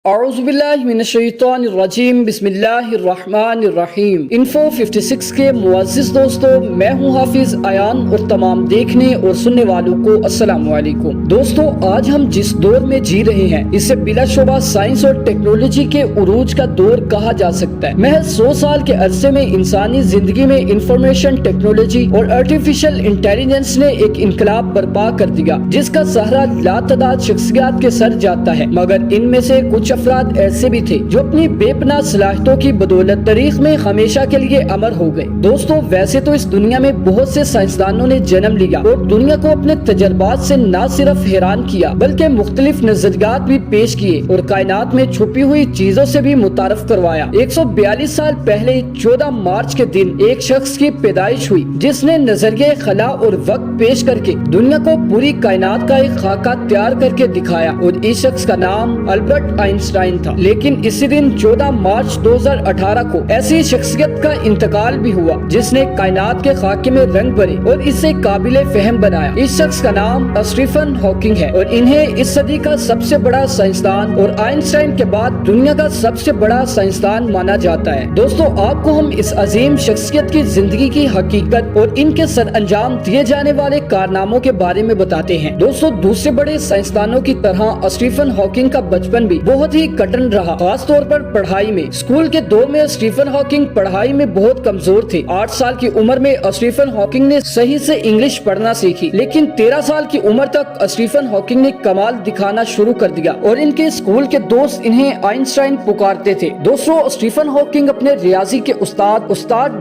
اعوذ باللہ من الشیطان الرجیم بسم اللہ الرحمن الرحیم انفو 56 کے معزز دوستو، میں ہوں حافظ ایان اور تمام دیکھنے اور سننے والوں کو السلام علیکم۔ دوستو، آج ہم جس دور میں جی رہے ہیں اسے بلا شبہ سائنس اور ٹیکنالوجی کے عروج کا دور کہا جا سکتا ہے۔ محض 100 سال کے عرصے میں انسانی زندگی میں انفارمیشن ٹیکنالوجی اور آرٹیفیشل انٹیلیجنس نے ایک انقلاب برپا کر دیا جس کا سہرا لاتعداد شخصیات کے سر جاتا ہے، مگر ان میں سے کچھ افراد ایسے بھی تھے جو اپنی بے پناہ صلاحیتوں کی بدولت تاریخ میں ہمیشہ کے لیے امر ہو گئے۔ دوستو، ویسے تو اس دنیا میں بہت سے سائنسدانوں نے جنم لیا اور دنیا کو اپنے تجربات سے نہ صرف حیران کیا بلکہ مختلف نظریات بھی پیش کیے اور کائنات میں چھپی ہوئی چیزوں سے بھی متعارف کروایا۔ 142 سال پہلے 14 مارچ کے دن ایک شخص کی پیدائش ہوئی جس نے نظریہ خلا اور وقت پیش کر کے دنیا کو پوری کائنات کا ایک خاکہ تیار کر کے دکھایا، اور اس شخص کا نام البرٹ آئنسٹائن تھا۔ لیکن اسی دن 14 مارچ 2018 کو ایسی شخصیت کا انتقال بھی ہوا جس نے کائنات کے خاکے میں رنگ بھرے اور اسے قابل فہم بنایا۔ اس شخص کا نام اسٹیفن ہاکنگ ہے اور انہیں اس صدی کا سب سے بڑا سائنسدان اور آئنسٹائن کے بعد دنیا کا سب سے بڑا سائنسدان مانا جاتا ہے۔ دوستو، آپ کو ہم اس عظیم شخصیت کی زندگی کی حقیقت اور ان کے سر انجام دیے جانے والے کارناموں کے بارے میں بتاتے ہیں۔ دوستو، دوسرے بڑے سائنسدانوں کی طرح اسٹیفن ہاکنگ کا بچپن بھی بہت ہی کٹن رہا، خاص طور پر پڑھائی میں۔ اسکول کے دور میں اسٹیفن ہاکنگ پڑھائی میں بہت کمزور تھے۔ 8 سال کی عمر میں اسٹیفن ہاکنگ نے صحیح سے انگلش پڑھنا سیکھی، لیکن 13 سال کی عمر تک اسٹیفن ہاکنگ نے کمال دکھانا شروع کر دیا اور ان کے اسکول کے دوست انہیں آئنسٹائن پکارتے تھے۔ دوستو، اسٹیفن ہاکنگ اپنے ریاضی کے استاد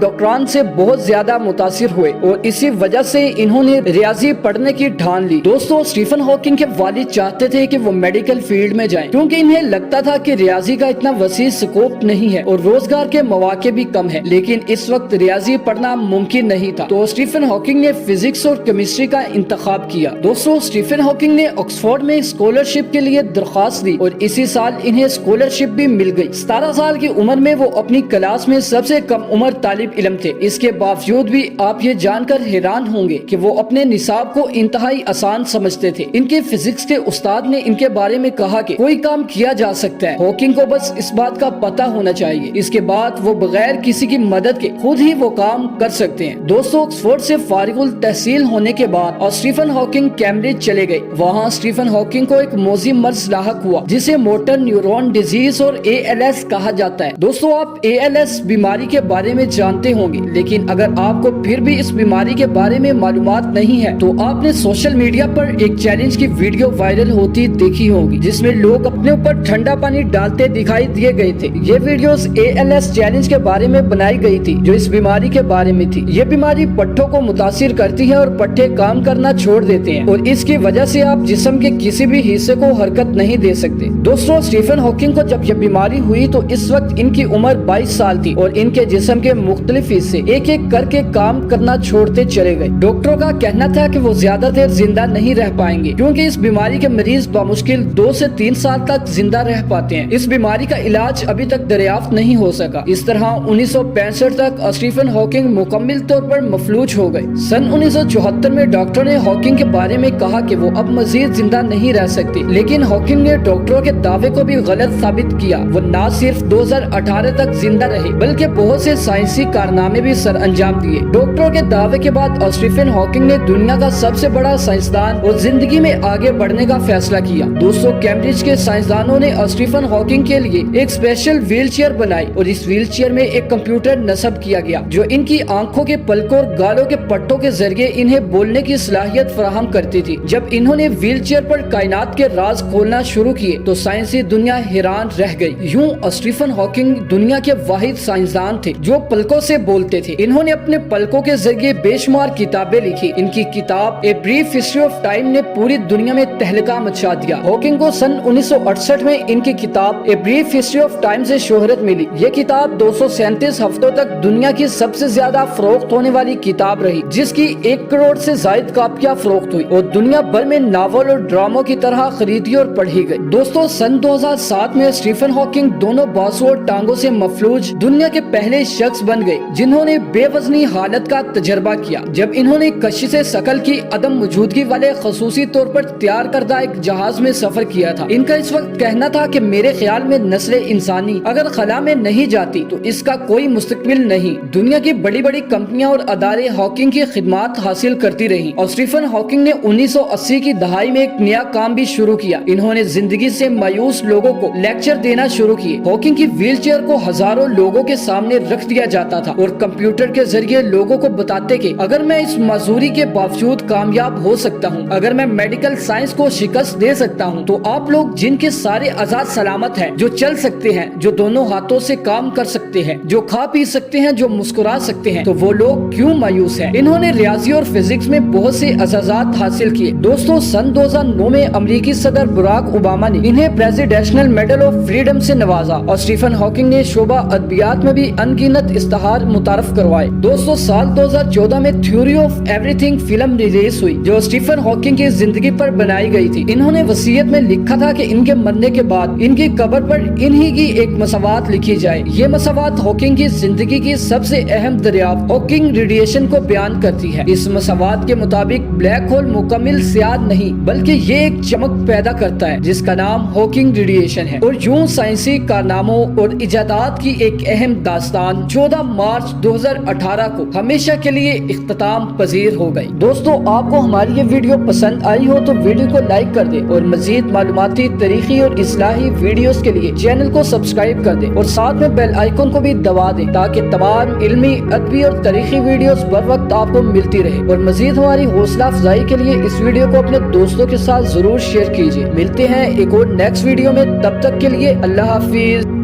ڈاکٹران سے بہت زیادہ متاثر ہوئے اور اسی وجہ سے انہوں نے ریاضی پڑھنے کی ٹھان لی۔ دوستو، اسٹیفن ہاکنگ کے والد چاہتے تھے کہ وہ میڈیکل فیلڈ میں جائیں کیونکہ انہیں لگتا تھا کہ ریاضی کا اتنا وسیع سکوپ نہیں ہے اور روزگار کے مواقع بھی کم ہے، لیکن اس وقت ریاضی پڑھنا ممکن نہیں تھا، تو اسٹیفن ہاکنگ نے فزکس اور کیمسٹری کا انتخاب کیا۔ دوستو، اسٹیفن ہاکنگ نے آکسفورڈ میں اسکالرشپ کے لیے درخواست دی اور اسی سال انہیں اسکالرشپ بھی مل گئی۔ 17 سال کی عمر میں وہ اپنی کلاس میں سب سے کم عمر طالب علم تھے۔ اس کے باوجود بھی آپ یہ جان کر حیران ہوں گے کہ وہ اپنے نصاب کو انتہائی آسان سمجھتے تھے۔ ان کے فزکس کے استاد نے ان کے بارے میں کہا کہ کوئی کام کیا جا سکتا ہے، ہاکنگ کو بس اس بات کا پتہ ہونا چاہیے، اس کے بعد وہ بغیر کسی کی مدد کے خود ہی وہ کام کر سکتے ہیں۔ دوستو، آکسفورڈ سے فارغ التحصیل ہونے کے بعد اسٹیفن ہاکنگ کیمبرج چلے گئے۔ وہاں اسٹیفن ہاکنگ کو ایک موذی مرض لاحق ہوا جسے موٹر نیورون ڈیزیز اور ALS کہا جاتا ہے۔ دوستو، آپ ALS بیماری کے بارے میں جانتے ہوں گے، لیکن اگر آپ کو پھر بھی اس بیماری کے بارے میں معلومات نہیں ہے تو آپ نے سوشل میڈیا پر ایک چیلنج کی ویڈیو وائرل ہوتی دیکھی ہوگی جس میں لوگ اپنے اوپر ٹھنڈا پانی ڈالتے دکھائی دیے گئے تھے۔ یہ ویڈیوز ALS چیلنج کے بارے میں بنائی گئی تھی جو اس بیماری کے بارے میں تھی۔ یہ بیماری پٹھوں کو متاثر کرتی ہے اور پٹھے کام کرنا چھوڑ دیتے ہیں اور اس کی وجہ سے آپ جسم کے کسی بھی حصے کو حرکت نہیں دے سکتے۔ دوستو، اسٹیفن ہاکنگ کو جب یہ بیماری ہوئی تو اس وقت ان کی عمر 22 سال تھی اور ان کے جسم کے مختلف حصے ایک ایک کر کے کام کرنا چھوڑتے چلے گئے۔ ڈاکٹروں کا کہنا تھا کہ وہ زیادہ دیر زندہ نہیں رہ پائیں گے کیونکہ اس بیماری کے مریض بمشکل 2 سے 3 سال تک زندہ رہ پاتے ہیں۔ اس بیماری کا علاج ابھی تک دریافت نہیں ہو سکا۔ اس طرح 1965 تک اسٹیفن ہاکنگ مکمل طور پر مفلوج ہو گئے۔ سن 1974 میں ڈاکٹر نے ہاکنگ کے بارے میں کہا کہ وہ اب مزید زندہ نہیں رہ سکتے، لیکن ہاکنگ نے ڈاکٹروں کے دعوے کو بھی غلط ثابت کیا۔ وہ نہ صرف 2018 تک زندہ رہے بلکہ بہت سے سائنسی کارنامے بھی سر انجام دیے۔ ڈاکٹروں کے دعوے کے بعد اسٹیفن ہاکنگ نے دنیا کا سب سے بڑا سائنسدان اور زندگی میں آگے بڑھنے کا فیصلہ کیا۔ دوستو، کیمبرج کے سائنسدانوں نے اسٹیفن ہاکنگ کے لیے ایک اسپیشل ویل چیئر بنائی اور اس ویل چیئر میں ایک کمپیوٹر نصب کیا گیا جو ان کی آنکھوں کے پلکوں اور گالوں کے پٹھوں کے ذریعے انہیں بولنے کی صلاحیت فراہم کرتی تھی۔ جب انہوں نے ویل چیئر پر کائنات کے راز کھولنا شروع کیے تو سائنسی دنیا حیران رہ گئی۔ یوں اسٹیفن ہاکنگ دنیا کے واحد سائنسدان تھے جو پلکوں سے بولتے تھے۔ انہوں نے اپنے پلکوں کے ذریعے بے شمار کتابیں لکھی۔ ان کی کتاب a brief history of time نے پوری دنیا میں تہلکہ مچا دیا۔ ہاکنگ کو سن 1968 میں ان کی کتاب a brief history of time سے شہرت ملی۔ یہ کتاب 237 ہفتوں تک دنیا کی سب سے زیادہ فروخت ہونے والی کتاب رہی جس کی 1 کروڑ سے زائد کاپیاں فروخت ہوئی اور دنیا بھر میں ناول اور ڈراموں کی طرح خریدی اور پڑھی گئی۔ دوستو، سن 2007 میں اسٹیفن ہاکنگ دونوں بازو اور ٹانگوں سے مفلوج دنیا کے پہلے شخص بن گئے جنہوں نے بے وزنی حالت کا تجربہ کیا جب انہوں نے کشش ثقل کی عدم موجودگی والے خصوصی طور پر تیار کردہ ایک جہاز میں سفر کیا تھا۔ ان کا اس وقت کہنا تھا کہ میرے خیال میں نسل انسانی اگر خلا میں نہیں جاتی تو اس کا کوئی مستقبل نہیں۔ دنیا کی بڑی بڑی کمپنیاں اور ادارے ہاکنگ کی خدمات حاصل کرتی رہی اور اسٹیفن ہاکنگ نے 1980 کی دہائی میں ایک نیا کام بھی شروع کیا۔ انہوں نے زندگی سے مایوس لوگوں کو لیکچر دینا شروع کیے۔ ہاکنگ کی ویل چیئر کو ہزاروں لوگوں کے سامنے رکھ دیا جاتا تھا اور کمپیوٹر کے ذریعے لوگوں کو بتاتے کہ اگر میں اس معذوری کے باوجود کامیاب ہو سکتا ہوں، اگر میں میڈیکل سائنس کو شکست دے سکتا ہوں، تو آپ لوگ جن کے سارے اعضاء سلامت ہیں، جو چل سکتے ہیں، جو دونوں ہاتھوں سے کام کر سکتے ہیں، جو کھا پی سکتے ہیں، جو مسکرا سکتے ہیں، تو وہ لوگ کیوں مایوس ہیں؟ انہوں نے ریاضی اور فزکس میں بہت سے اعزازات حاصل کیے۔ دوستو، سن 2009 میں امریکی صدر براک اوباما نے انہیں پریزیڈنشل میڈل آف فریڈم سے نوازا اور اسٹیفن ہاکنگ نے شعبہ ادبیات میں بھی ان گنت اشتہار متعارف کروائے۔ دوستو، سال 2014 میں theory of every thing film release ہوئی جو اسٹیفن ہاکنگ کی زندگی پر بنائی گئی تھی۔ انہوں نے وصیت میں لکھا تھا کہ ان کے مرنے کے بعد ان کی قبر پر انہی کی ایک مساوات لکھی جائے۔ یہ مساوات ہاکنگ کی زندگی کی سب سے اہم دریافت ہاکنگ ریڈیشن کو بیان کرتی ہے۔ اس مساوات کے مطابق بلیک ہول مکمل سیاہ نہیں بلکہ یہ ایک چمک پیدا کرتا ہے جس کا نام ہاکنگ ریڈیشن ہے۔ اور یوں سائنسی کارناموں اور ایجادات کی ایک اہم داستان 14 مارچ 2018 کو ہمیشہ کے لیے اختتام پذیر ہو گئی۔ دوستو، آپ کو ہماری یہ ویڈیو پسند آئی ہو تو ویڈیو کو لائک کر دیں اور مزید معلوماتی، تاریخی اور اصلاحی ویڈیوز کے لیے چینل کو سبسکرائب کر دیں اور ساتھ میں بیل آئیکن کو بھی دبا دیں تاکہ تمام علمی، ادبی اور تاریخی ویڈیوز بر وقت آپ کو ملتی رہے۔ اور مزید ہماری حوصلہ افزائی کے لیے اس ویڈیو کو اپنے دوستوں کے ساتھ ضرور شیئر کیجیے۔ ملتے ہیں ایک اور نیکسٹ ویڈیو میں، تب تک کے لیے اللہ حافظ۔